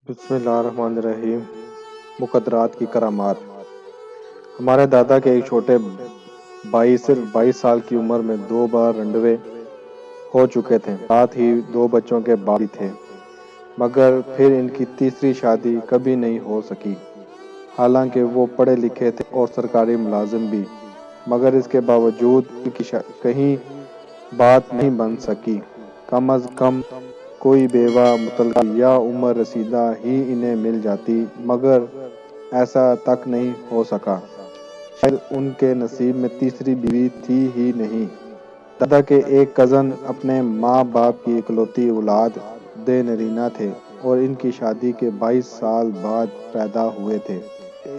بسم اللہ الرحمن الرحیم۔ مقدرات کی کرامات۔ ہمارے دادا کے ایک چھوٹے بھائی صرف 22 سال کی عمر میں 2 بار رنڈوے ہو چکے تھے، ساتھ ہی 2 بچوں کے باپ بھی تھے، مگر پھر ان کی تیسری شادی کبھی نہیں ہو سکی۔ حالانکہ وہ پڑھے لکھے تھے اور سرکاری ملازم بھی، مگر اس کے باوجود ان کی کہیں بات نہیں بن سکی۔ کم از کم کوئی بیوہ مطلقہ یا عمر رسیدہ ہی انہیں مل جاتی، مگر ایسا تک نہیں ہو سکا۔ شاید ان کے نصیب میں تیسری بیوی تھی ہی نہیں۔ دادا کے ایک کزن اپنے ماں باپ کی اکلوتی اولاد نرینہ تھے اور ان کی شادی کے 22 سال بعد پیدا ہوئے تھے۔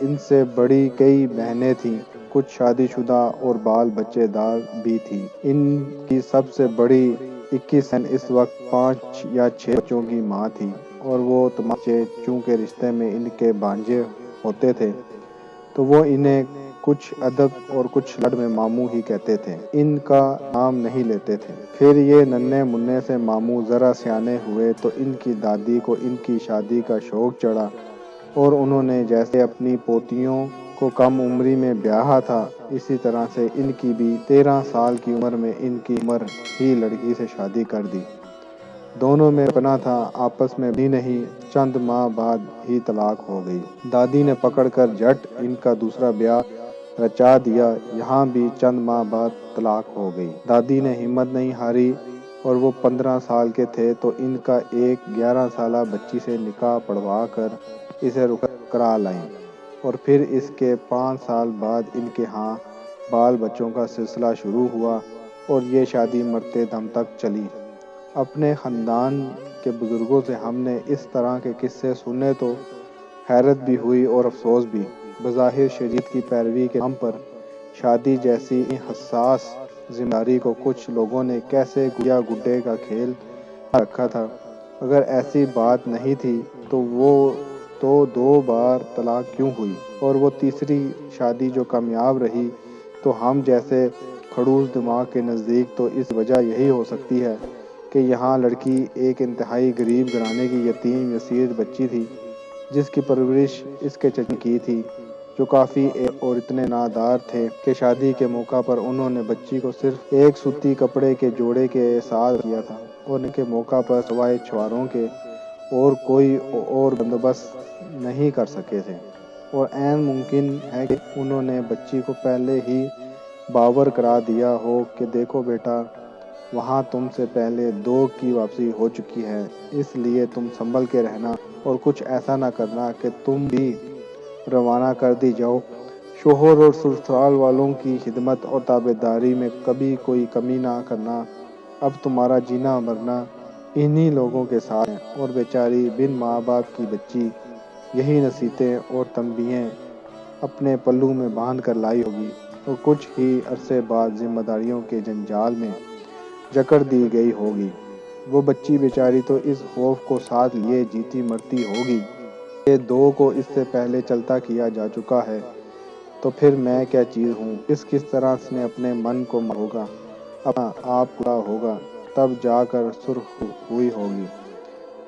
ان سے بڑی کئی بہنیں تھیں، کچھ شادی شدہ اور بال بچے دار بھی تھیں۔ ان کی سب سے بڑی 21 بہن اس وقت 5 یا 6 بچوں کی ماں تھی، اور وہ تمام بچے چونکہ رشتے میں ان کے بھانجے ہوتے تھے تو وہ انہیں کچھ ادب اور کچھ لڈ میں ماموں ہی کہتے تھے، ان کا نام نہیں لیتے تھے۔ پھر یہ ننھے منھے سے ماموں ذرا سیانے ہوئے تو ان کی دادی کو ان کی شادی کا شوق چڑھا، اور انہوں نے جیسے اپنی پوتیوں کو کم عمری میں بیاہا تھا، اسی طرح سے ان کی بھی 13 سال کی عمر میں ان کی عمر ہی لڑکی سے شادی کر دی۔ دونوں میں بچپنا تھا، آپس میں بنی نہیں، چند ماہ بعد ہی طلاق ہو گئی۔ دادی نے پکڑ کر جھٹ ان کا دوسرا بیاہ رچا دیا، یہاں بھی چند ماہ بعد طلاق ہو گئی۔ دادی نے ہمت نہیں ہاری اور وہ 15 سال کے تھے تو ان کا ایک 11 سالہ بچی سے نکاح پڑھوا کر اسے رخصت کرا لائیں، اور پھر اس کے 5 سال بعد ان کے ہاں بال بچوں کا سلسلہ شروع ہوا، اور یہ شادی مرتے دم تک چلی۔ اپنے خاندان کے بزرگوں سے ہم نے اس طرح کے قصے سنے تو حیرت بھی ہوئی اور افسوس بھی۔ بظاہر شریعت کی پیروی کے نام پر شادی جیسی حساس ذمہ داری کو کچھ لوگوں نے کیسے گڑیا گڈے کا کھیل بنا رکھا تھا۔ اگر ایسی بات نہیں تھی تو وہ 2 بار طلاق کیوں ہوئی، اور وہ تیسری شادی جو کامیاب رہی تو ہم جیسے خڑوس دماغ کے نزدیک تو اس وجہ یہی ہو سکتی ہے کہ یہاں لڑکی ایک انتہائی غریب گھرانے کی یتیم یسیر بچی تھی، جس کی پرورش اس کے چچا نے کی تھی، جو کافی اور اتنے نادار تھے کہ شادی کے موقع پر انہوں نے بچی کو صرف ایک سوتی کپڑے کے جوڑے کے ساتھ کیا تھا، اور ان کے موقع پر سوائے چھواروں کے اور کوئی اور بندوبست نہیں کر سکے تھے، اور عین ممکن ہے کہ انہوں نے بچی کو پہلے ہی باور کرا دیا ہو کہ دیکھو بیٹا، وہاں تم سے پہلے 2 کی واپسی ہو چکی ہے، اس لیے تم سنبھل کے رہنا اور کچھ ایسا نہ کرنا کہ تم بھی روانہ کر دی جاؤ۔ شوہر اور سسرال والوں کی خدمت اور تابعداری میں کبھی کوئی کمی نہ کرنا، اب تمہارا جینا مرنا انہی لوگوں کے ساتھ ہے۔ اور بیچاری بن ماں باپ کی بچی یہی نصیحتیں اور تنبیہیں اپنے پلوں میں باندھ کر لائی ہوگی، اور کچھ ہی عرصے بعد ذمہ داریوں کے جنجال میں جکڑ دی گئی ہوگی۔ وہ بچی بیچاری تو اس خوف کو ساتھ لیے جیتی مرتی ہوگی کہ 2 کو اس سے پہلے چلتا کیا جا چکا ہے، تو پھر میں کیا چیز ہوں۔ کس طرح اس نے اپنے من کو مارا ہوگا، اپنا آپ کوڑا ہوگا، تب جا کر سرخ ہوئی ہوگی۔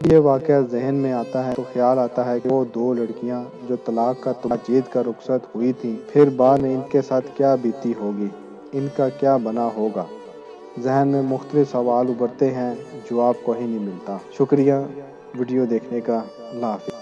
جب یہ واقعہ ذہن میں آتا ہے تو خیال آتا ہے کہ وہ 2 لڑکیاں جو طلاق کا تمغہ جیت کر رخصت ہوئی تھیں، پھر بعد میں ان کے ساتھ کیا بیتی ہوگی، ان کا کیا بنا ہوگا۔ ذہن میں مختلف سوال ابھرتے ہیں، جواب کوئی نہیں ملتا۔ شکریہ ویڈیو دیکھنے کا۔ اللہ حافظ۔